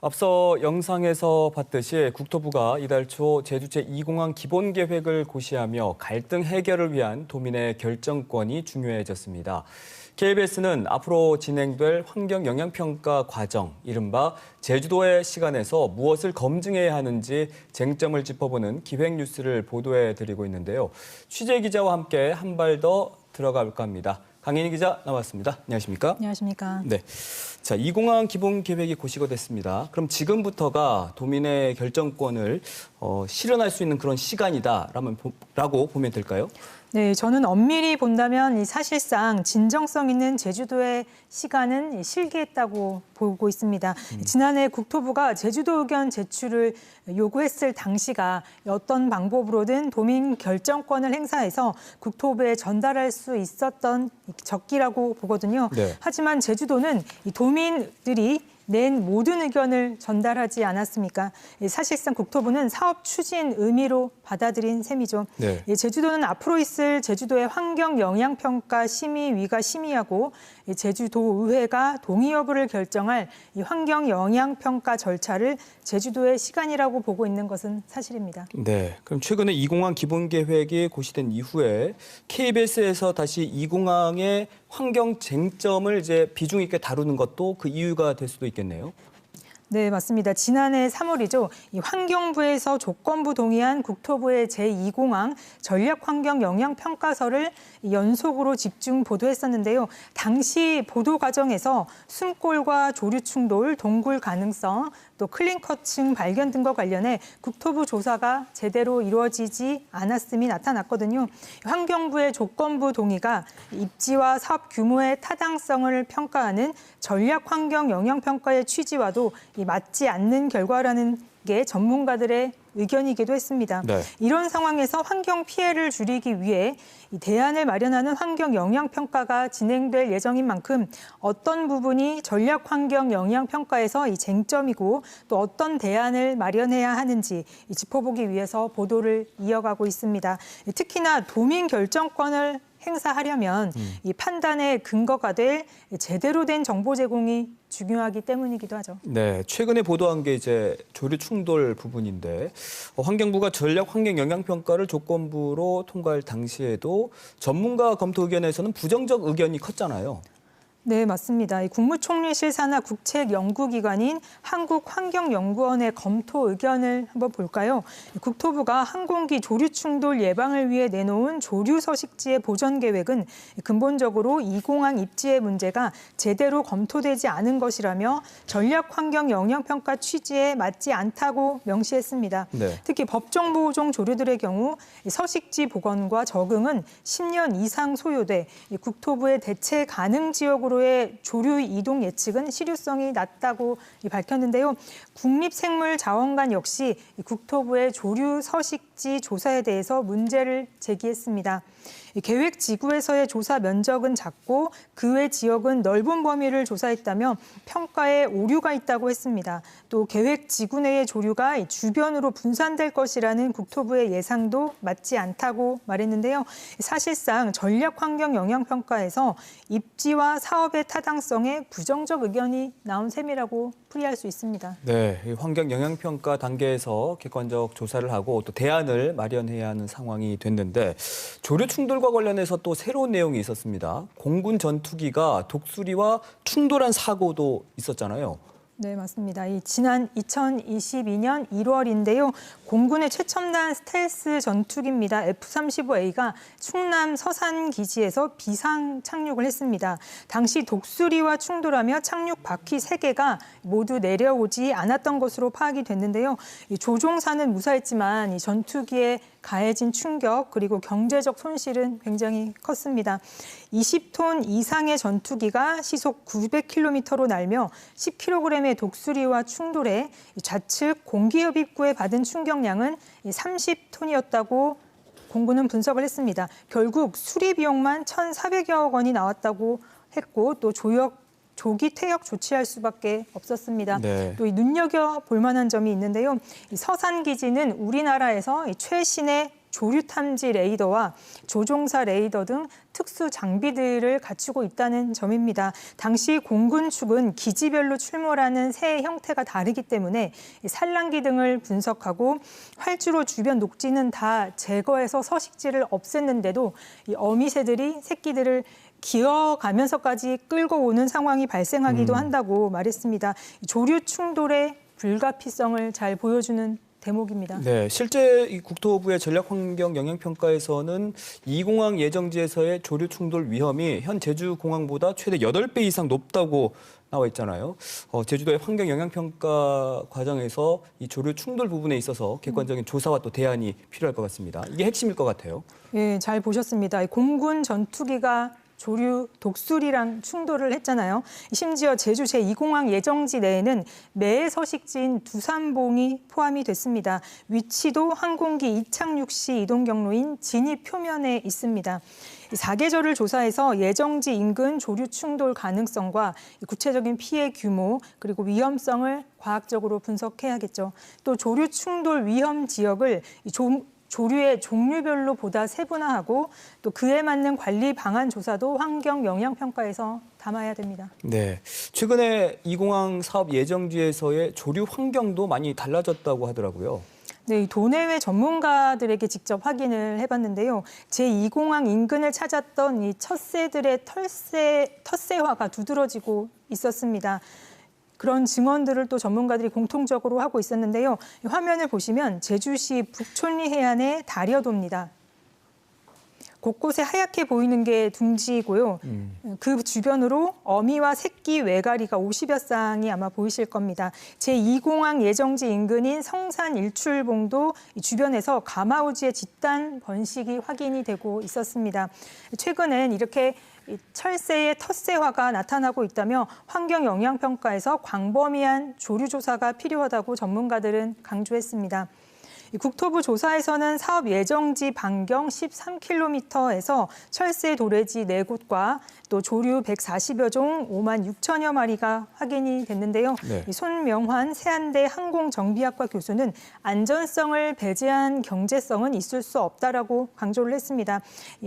앞서 영상에서 봤듯이 국토부가 이달 초 제주 제2공항 기본계획을 고시하며 갈등 해결을 위한 도민의 결정권이 중요해졌습니다. KBS는 앞으로 진행될 환경영향평가 과정, 이른바 제주도의 시간에서 무엇을 검증해야 하는지 쟁점을 짚어보는 기획뉴스를 보도해드리고 있는데요. 취재 기자와 함께 한 발 더 들어가 볼까 합니다. 강인희 기자 나왔습니다. 안녕하십니까? 안녕하십니까? 네. 자, 이 공항 기본 계획이 고시가 됐습니다. 그럼 지금부터가 도민의 결정권을 실현할 수 있는 그런 시간이다라고 보면 될까요? 네, 저는 엄밀히 본다면 사실상 진정성 있는 제주도의 시간은 실기했다고 보고 있습니다. 지난해 국토부가 제주도 의견 제출을 요구했을 당시가 어떤 방법으로든 도민 결정권을 행사해서 국토부에 전달할 수 있었던 적기라고 보거든요. 네. 하지만 제주도는 이 도민들이 낸 모든 의견을 전달하지 않았습니까? 사실상 국토부는 사업 추진 의미로 받아들인 셈이죠. 네. 제주도는 앞으로 있을 제주도의 환경영향평가 심의위가 심의하고 제주도의회가 동의 여부를 결정할 이 환경영향평가 절차를 제주도의 시간이라고 보고 있는 것은 사실입니다. 네. 그럼 최근에 이 공항 기본 계획이 고시된 이후에 KBS에서 다시 이 공항의 환경 쟁점을 이제 비중 있게 다루는 것도 그 이유가 될 수도 있겠네요. 네, 맞습니다. 지난해 3월이죠. 이 환경부에서 조건부 동의한 국토부의 제2공항 전략환경영향평가서를 연속으로 집중 보도했었는데요. 당시 보도 과정에서 숨골과 조류 충돌, 동굴 가능성, 또 클린커층 발견 등과 관련해 국토부 조사가 제대로 이루어지지 않았음이 나타났거든요. 환경부의 조건부 동의가 입지와 사업 규모의 타당성을 평가하는 전략환경영향평가의 취지와도 맞지 않는 결과라는 게 전문가들의 의견이기도 했습니다. 네. 이런 상황에서 환경 피해를 줄이기 위해 이 대안을 마련하는 환경영향평가가 진행될 예정인 만큼 어떤 부분이 전략환경영향평가에서 이 쟁점이고 또 어떤 대안을 마련해야 하는지 짚어보기 위해서 보도를 이어가고 있습니다. 특히나 도민 결정권을 행사하려면 이 판단의 근거가 될 제대로 된 정보 제공이 중요하기 때문이기도 하죠. 네, 최근에 보도한 게 이제 조류 충돌 부분인데 환경부가 전략 환경 영향 평가를 조건부로 통과할 당시에도 전문가 검토 의견에서는 부정적 의견이 컸잖아요. 네, 맞습니다. 국무총리실 산하 국책연구기관인 한국환경연구원의 검토 의견을 한번 볼까요? 국토부가 항공기 조류 충돌 예방을 위해 내놓은 조류 서식지의 보전 계획은 근본적으로 이 공항 입지의 문제가 제대로 검토되지 않은 것이라며 전략환경영향평가 취지에 맞지 않다고 명시했습니다. 네. 특히 법정보호종 조류들의 경우 서식지 복원과 적응은 10년 이상 소요돼 국토부의 대체 가능 지역으로의 조류 이동 예측은 실효성이 낮다고 밝혔는데요. 국립생물자원관 역시 국토부의 조류 서식지 조사에 대해서 문제를 제기했습니다. 계획 지구에서의 조사 면적은 작고 그 외 지역은 넓은 범위를 조사했다며 평가에 오류가 있다고 했습니다. 또 계획 지구 내의 조류가 주변으로 분산될 것이라는 국토부의 예상도 맞지 않다고 말했는데요. 사실상 전략환경영향평가에서 입지와 사업의 타당성에 부정적 의견이 나온 셈이라고 풀이할 수 있습니다. 네, 이 환경 영향 평가 단계에서 객관적 조사를 하고 또 대안을 마련해야 하는 상황이 됐는데 조류 충돌과 관련해서 또 새로운 내용이 있었습니다. 공군 전투기가 독수리와 충돌한 사고도 있었잖아요. 네, 맞습니다. 지난 2022년 1월인데요. 공군의 최첨단 스텔스 전투기입니다. F-35A가 충남 서산 기지에서 비상 착륙을 했습니다. 당시 독수리와 충돌하며 착륙 바퀴 3개가 모두 내려오지 않았던 것으로 파악이 됐는데요. 조종사는 무사했지만 이 전투기에 가해진 충격 그리고 경제적 손실은 굉장히 컸습니다. 20톤 이상의 전투기가 시속 900km로 날며 10kg의 독수리와 충돌해 좌측 공기흡입구에 받은 충격량은 30톤이었다고 공군은 분석을 했습니다. 결국 수리 비용만 1,400여억 원이 나왔다고 했고 또 조기 퇴역 조치할 수밖에 없었습니다. 네. 또 눈여겨볼 만한 점이 있는데요. 이 서산 기지는 우리나라에서 최신의 조류 탐지 레이더와 조종사 레이더 등 특수 장비들을 갖추고 있다는 점입니다. 당시 공군 측은 기지별로 출몰하는 새의 형태가 다르기 때문에 산란기 등을 분석하고 활주로 주변 녹지는 다 제거해서 서식지를 없앴는데도 이 어미새들이 새끼들을 기어가면서까지 끌고 오는 상황이 발생하기도 한다고 말했습니다. 조류 충돌의 불가피성을 잘 보여주는 대목입니다. 네, 실제 이 국토부의 전략환경 영향평가에서는 이 공항 예정지에서의 조류 충돌 위험이 현 제주공항보다 최대 8배 이상 높다고 나와 있잖아요. 제주도의 환경 영향평가 과정에서 이 조류 충돌 부분에 있어서 객관적인 조사와 또 대안이 필요할 것 같습니다. 이게 핵심일 것 같아요. 예, 잘 보셨습니다. 공군 전투기가 조류 독수리랑 충돌을 했잖아요. 심지어 제주 제2공항 예정지 내에는 매 서식지인 두산봉이 포함이 됐습니다. 위치도 항공기 이착륙 시 이동 경로인 진입 표면에 있습니다. 사계절을 조사해서 예정지 인근 조류 충돌 가능성과 구체적인 피해 규모 그리고 위험성을 과학적으로 분석해야겠죠. 또 조류 충돌 위험 지역을 조류의 종류별로 보다 세분화하고 또 그에 맞는 관리 방안 조사도 환경 영향 평가에서 담아야 됩니다. 네, 최근에 이 공항 사업 예정지에서의 조류 환경도 많이 달라졌다고 하더라고요. 네, 도내외 전문가들에게 직접 확인을 해봤는데요. 제2공항 인근을 찾았던 이 텃새들의 텃새화가 두드러지고 있었습니다. 그런 증언들을 또 전문가들이 공통적으로 하고 있었는데요. 화면을 보시면 제주시 북촌리 해안의 다려도입니다. 곳곳에 하얗게 보이는 게 둥지이고요. 그 주변으로 어미와 새끼 외가리가 50여 쌍이 아마 보이실 겁니다. 제2공항 예정지 인근인 성산 일출봉도 주변에서 가마우지의 집단 번식이 확인이 되고 있었습니다. 최근엔 이렇게 철새의 텃새화가 나타나고 있다며 환경 영향 평가에서 광범위한 조류 조사가 필요하다고 전문가들은 강조했습니다. 국토부 조사에서는 사업 예정지 반경 13km에서 철새 도래지 4곳과 또 조류 140여 종 5만 6천여 마리가 확인이 됐는데요. 네. 손명환 세안대 항공정비학과 교수는 안전성을 배제한 경제성은 있을 수 없다라고 강조를 했습니다.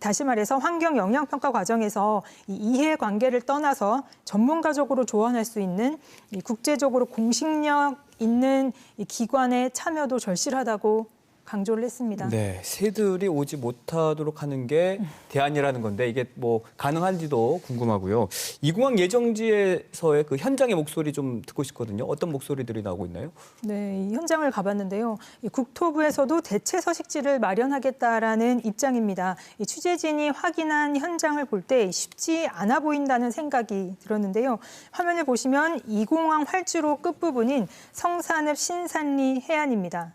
다시 말해서 환경 영향평가 과정에서 이 이해관계를 떠나서 전문가적으로 조언할 수 있는 국제적으로 공식력 있는 이 기관의 참여도 절실하다고 강조를 했습니다. 네, 새들이 오지 못하도록 하는 게 대안이라는 건데 이게 뭐 가능한지도 궁금하고요. 이 공항 예정지에서의 그 현장의 목소리 좀 듣고 싶거든요. 어떤 목소리들이 나오고 있나요? 네, 이 현장을 가봤는데요. 이 국토부에서도 대체 서식지를 마련하겠다라는 입장입니다. 이 취재진이 확인한 현장을 볼 때 쉽지 않아 보인다는 생각이 들었는데요. 화면을 보시면 이 공항 활주로 끝부분인 성산읍 신산리 해안입니다.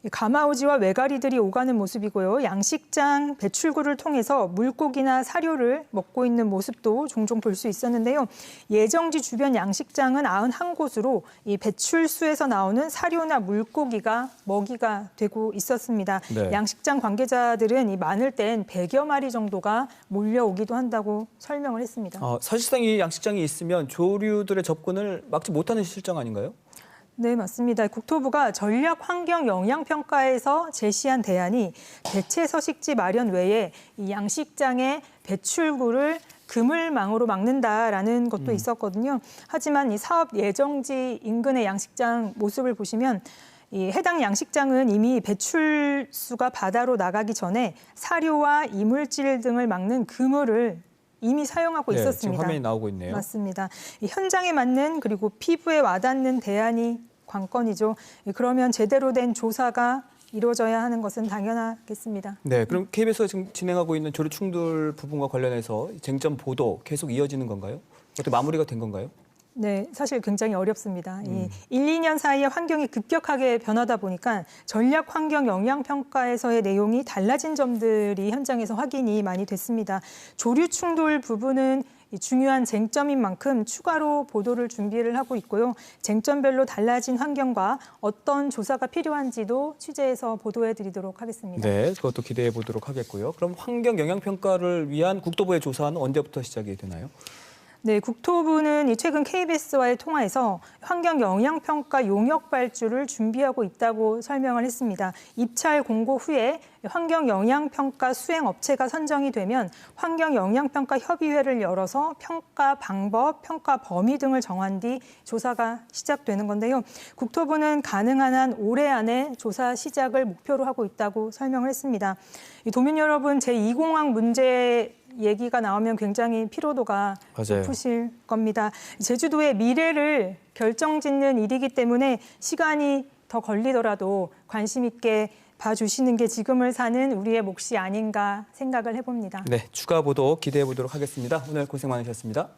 가마우지와 외가리들이 오가는 모습이고요. 양식장 배출구를 통해서 물고기나 사료를 먹고 있는 모습도 종종 볼 수 있었는데요. 예정지 주변 양식장은 91곳으로 이 배출수에서 나오는 사료나 물고기가 먹이가 되고 있었습니다. 네. 양식장 관계자들은 이 많을 땐 100여 마리 정도가 몰려오기도 한다고 설명을 했습니다. 사실상 이 양식장이 있으면 조류들의 접근을 막지 못하는 실정 아닌가요? 네, 맞습니다. 국토부가 전략 환경 영향 평가에서 제시한 대안이 대체 서식지 마련 외에 이 양식장의 배출구를 그물망으로 막는다라는 것도 있었거든요. 하지만 이 사업 예정지 인근의 양식장 모습을 보시면 이 해당 양식장은 이미 배출수가 바다로 나가기 전에 사료와 이물질 등을 막는 그물을 이미 사용하고 있었습니다. 지금 화면이 나오고 있네요. 맞습니다. 이 현장에 맞는 그리고 피부에 와닿는 대안이 관건이죠. 그러면 제대로 된 조사가 이루어져야 하는 것은 당연하겠습니다. 네, 그럼 KBS가 지금 진행하고 있는 조류 충돌 부분과 관련해서 쟁점 보도 계속 이어지는 건가요? 어떻게 마무리가 된 건가요? 네, 사실 굉장히 어렵습니다. 이 1, 2년 사이에 환경이 급격하게 변하다 보니까 전략 환경 영향 평가에서의 내용이 달라진 점들이 현장에서 확인이 많이 됐습니다. 조류 충돌 부분은 중요한 쟁점인 만큼 추가로 보도를 준비를 하고 있고요. 쟁점별로 달라진 환경과 어떤 조사가 필요한지도 취재해서 보도해 드리도록 하겠습니다. 네, 그것도 기대해 보도록 하겠고요. 그럼 환경 영향 평가를 위한 국토부의 조사는 언제부터 시작이 되나요? 네, 국토부는 최근 KBS와의 통화에서 환경영향평가 용역 발주를 준비하고 있다고 설명을 했습니다. 입찰 공고 후에 환경영향평가 수행업체가 선정이 되면 환경영향평가 협의회를 열어서 평가 방법, 평가 범위 등을 정한 뒤 조사가 시작되는 건데요. 국토부는 가능한 한 올해 안에 조사 시작을 목표로 하고 있다고 설명을 했습니다. 도민 여러분, 제2공항 문제 얘기가 나오면 굉장히 피로도가 높으실 겁니다. 제주도의 미래를 결정짓는 일이기 때문에 시간이 더 걸리더라도 관심 있게 봐주시는 게 지금을 사는 우리의 몫이 아닌가 생각을 해봅니다. 네, 추가 보도 기대해 보도록 하겠습니다. 오늘 고생 많으셨습니다.